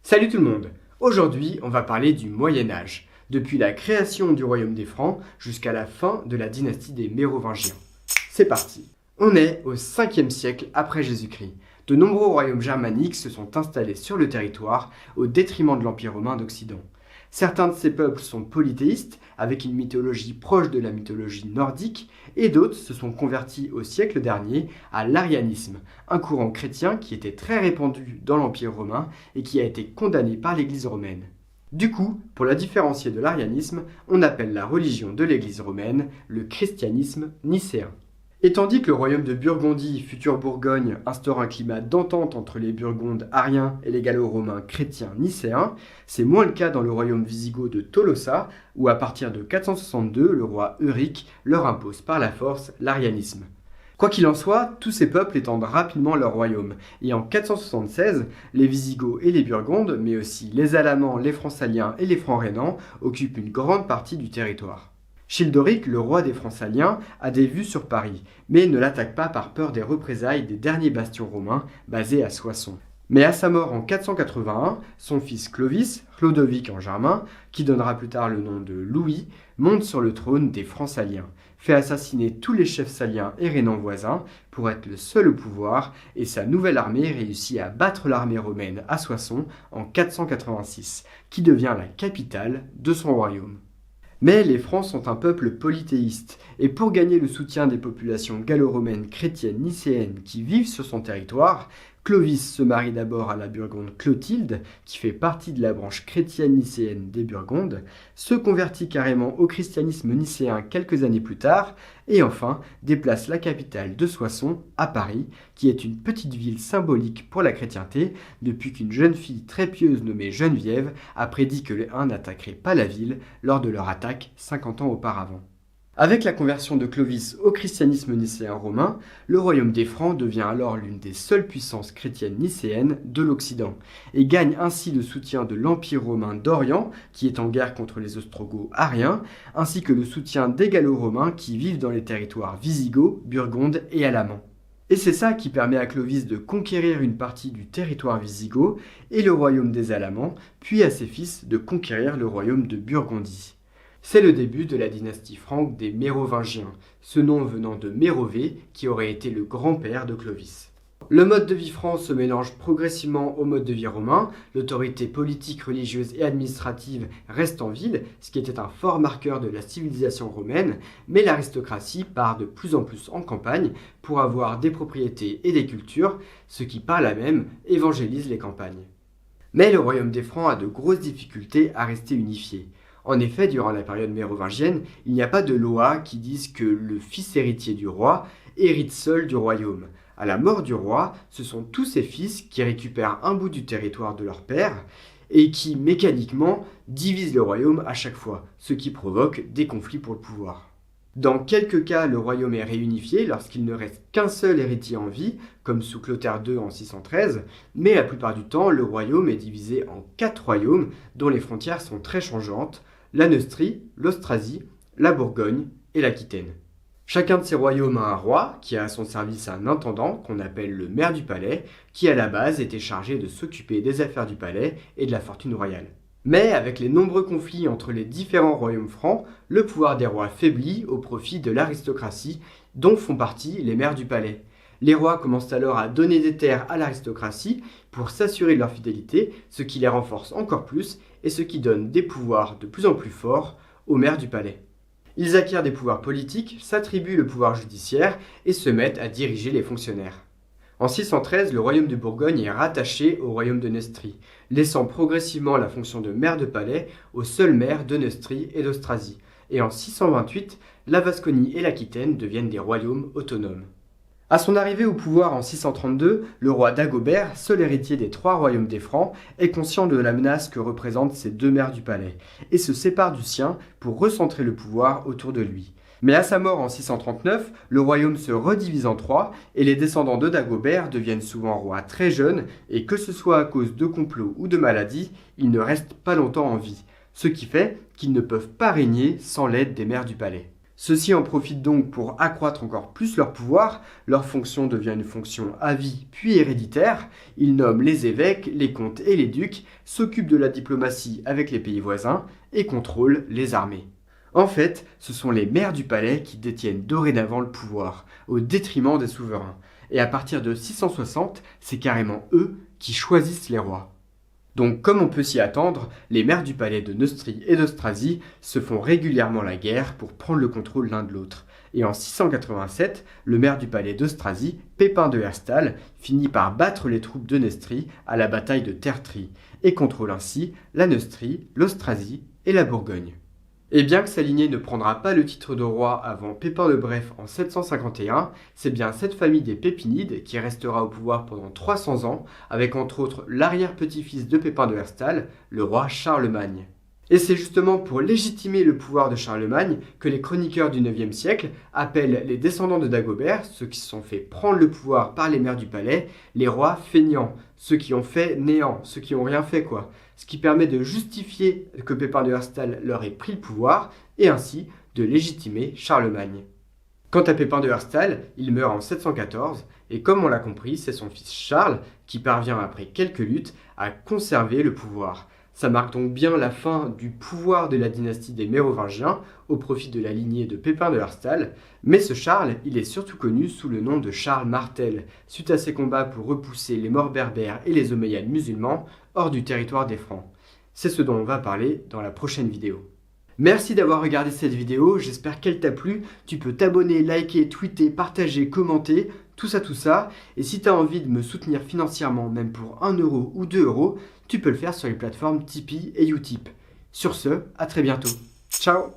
Salut tout le monde! Aujourd'hui, on va parler du Moyen-Âge, depuis la création du royaume des Francs jusqu'à la fin de la dynastie des Mérovingiens. C'est parti! On est au 5e siècle après Jésus-Christ. De nombreux royaumes germaniques se sont installés sur le territoire au détriment de l'Empire romain d'Occident. Certains de ces peuples sont polythéistes, avec une mythologie proche de la mythologie nordique, et d'autres se sont convertis au siècle dernier à l'arianisme, un courant chrétien qui était très répandu dans l'Empire romain et qui a été condamné par l'Église romaine. Du coup, pour la différencier de l'arianisme, on appelle la religion de l'Église romaine le christianisme nicéen. Et tandis que le royaume de Burgondie, future Bourgogne, instaure un climat d'entente entre les Burgondes ariens et les Gallo-romains chrétiens nicéens, c'est moins le cas dans le royaume wisigoth de Tolosa, où à partir de 462, le roi Euric leur impose par la force l'arianisme. Quoi qu'il en soit, tous ces peuples étendent rapidement leur royaume, et en 476, les Wisigoths et les Burgondes, mais aussi les Alamans, les Francs-Saliens et les Francs-Rhénans, occupent une grande partie du territoire. Childéric, le roi des Francs-Saliens, a des vues sur Paris, mais ne l'attaque pas par peur des représailles des derniers bastions romains basés à Soissons. Mais à sa mort en 481, son fils Clovis, Clodovic en germain, qui donnera plus tard le nom de Louis, monte sur le trône des Francs-Saliens, fait assassiner tous les chefs saliens et rhénans voisins pour être le seul au pouvoir, et sa nouvelle armée réussit à battre l'armée romaine à Soissons en 486, qui devient la capitale de son royaume. Mais les Francs sont un peuple polythéiste, et pour gagner le soutien des populations gallo-romaines chrétiennes nicéennes qui vivent sur son territoire, Clovis se marie d'abord à la Burgonde Clotilde, qui fait partie de la branche chrétienne nicéenne des Burgondes, se convertit carrément au christianisme nicéen quelques années plus tard, et enfin déplace la capitale de Soissons à Paris, qui est une petite ville symbolique pour la chrétienté, depuis qu'une jeune fille très pieuse nommée Geneviève a prédit que les Huns n'attaqueraient pas la ville lors de leur attaque 50 ans auparavant. Avec la conversion de Clovis au christianisme nicéen romain, le royaume des Francs devient alors l'une des seules puissances chrétiennes nicéennes de l'Occident, et gagne ainsi le soutien de l'Empire romain d'Orient, qui est en guerre contre les Ostrogoths ariens, ainsi que le soutien des Gallo-romains qui vivent dans les territoires wisigoths, burgondes et alamans. Et c'est ça qui permet à Clovis de conquérir une partie du territoire wisigoth et le royaume des Alamans, puis à ses fils de conquérir le royaume de Burgondie. C'est le début de la dynastie franque des Mérovingiens, ce nom venant de Mérové, qui aurait été le grand-père de Clovis. Le mode de vie franc se mélange progressivement au mode de vie romain, l'autorité politique, religieuse et administrative reste en ville, ce qui était un fort marqueur de la civilisation romaine, mais l'aristocratie part de plus en plus en campagne pour avoir des propriétés et des cultures, ce qui par là même évangélise les campagnes. Mais le royaume des Francs a de grosses difficultés à rester unifié. En effet, durant la période mérovingienne, il n'y a pas de loi qui dise que le fils héritier du roi hérite seul du royaume. À la mort du roi, ce sont tous ses fils qui récupèrent un bout du territoire de leur père et qui, mécaniquement, divisent le royaume à chaque fois, ce qui provoque des conflits pour le pouvoir. Dans quelques cas, le royaume est réunifié lorsqu'il ne reste qu'un seul héritier en vie, comme sous Clotaire II en 613, mais la plupart du temps, le royaume est divisé en 4 royaumes dont les frontières sont très changeantes, la Neustrie, l'Austrasie, la Bourgogne et l'Aquitaine. Chacun de ces royaumes a un roi qui a à son service un intendant qu'on appelle le maire du palais, qui à la base était chargé de s'occuper des affaires du palais et de la fortune royale. Mais avec les nombreux conflits entre les différents royaumes francs, le pouvoir des rois faiblit au profit de l'aristocratie, dont font partie les maires du palais. Les rois commencent alors à donner des terres à l'aristocratie pour s'assurer de leur fidélité, ce qui les renforce encore plus et ce qui donne des pouvoirs de plus en plus forts aux maires du palais. Ils acquièrent des pouvoirs politiques, s'attribuent le pouvoir judiciaire et se mettent à diriger les fonctionnaires. En 613, le royaume de Bourgogne est rattaché au royaume de Neustrie, laissant progressivement la fonction de maire de palais aux seuls maires de Neustrie et d'Austrasie. Et en 628, la Vasconie et l'Aquitaine deviennent des royaumes autonomes. À son arrivée au pouvoir en 632, le roi Dagobert, seul héritier des 3 royaumes des Francs, est conscient de la menace que représentent ces 2 maires du palais, et se sépare du sien pour recentrer le pouvoir autour de lui. Mais à sa mort en 639, le royaume se redivise en 3, et les descendants de Dagobert deviennent souvent rois très jeunes, et que ce soit à cause de complots ou de maladies, ils ne restent pas longtemps en vie, ce qui fait qu'ils ne peuvent pas régner sans l'aide des maires du palais. Ceux-ci en profitent donc pour accroître encore plus leur pouvoir, leur fonction devient une fonction à vie puis héréditaire, ils nomment les évêques, les comtes et les ducs, s'occupent de la diplomatie avec les pays voisins et contrôlent les armées. En fait, ce sont les maires du palais qui détiennent dorénavant le pouvoir, au détriment des souverains. Et à partir de 660, c'est carrément eux qui choisissent les rois. Donc comme on peut s'y attendre, les maires du palais de Neustrie et d'Austrasie se font régulièrement la guerre pour prendre le contrôle l'un de l'autre. Et en 687, le maire du palais d'Austrasie, Pépin de Herstal, finit par battre les troupes de Neustrie à la bataille de Tertry et contrôle ainsi la Neustrie, l'Austrasie et la Bourgogne. Et bien que sa lignée ne prendra pas le titre de roi avant Pépin le Bref en 751, c'est bien cette famille des Pépinides qui restera au pouvoir pendant 300 ans, avec entre autres l'arrière-petit-fils de Pépin de Herstal, le roi Charlemagne. Et c'est justement pour légitimer le pouvoir de Charlemagne que les chroniqueurs du IXe siècle appellent les descendants de Dagobert, ceux qui se sont fait prendre le pouvoir par les maires du palais, les rois feignants, ceux qui ont fait néant, ceux qui ont rien fait quoi. Ce qui permet de justifier que Pépin de Herstal leur ait pris le pouvoir et ainsi de légitimer Charlemagne. Quant à Pépin de Herstal, il meurt en 714 et comme on l'a compris, c'est son fils Charles qui parvient après quelques luttes à conserver le pouvoir. Ça marque donc bien la fin du pouvoir de la dynastie des Mérovingiens au profit de la lignée de Pépin de Herstal, mais ce Charles, il est surtout connu sous le nom de Charles Martel, suite à ses combats pour repousser les Maures berbères et les Omeyyades musulmans hors du territoire des Francs. C'est ce dont on va parler dans la prochaine vidéo. Merci d'avoir regardé cette vidéo, j'espère qu'elle t'a plu. Tu peux t'abonner, liker, tweeter, partager, commenter, tout ça. Et si tu as envie de me soutenir financièrement, même pour 1 euro ou 2 euros, tu peux le faire sur les plateformes Tipeee et Utip. Sur ce, à très bientôt. Ciao!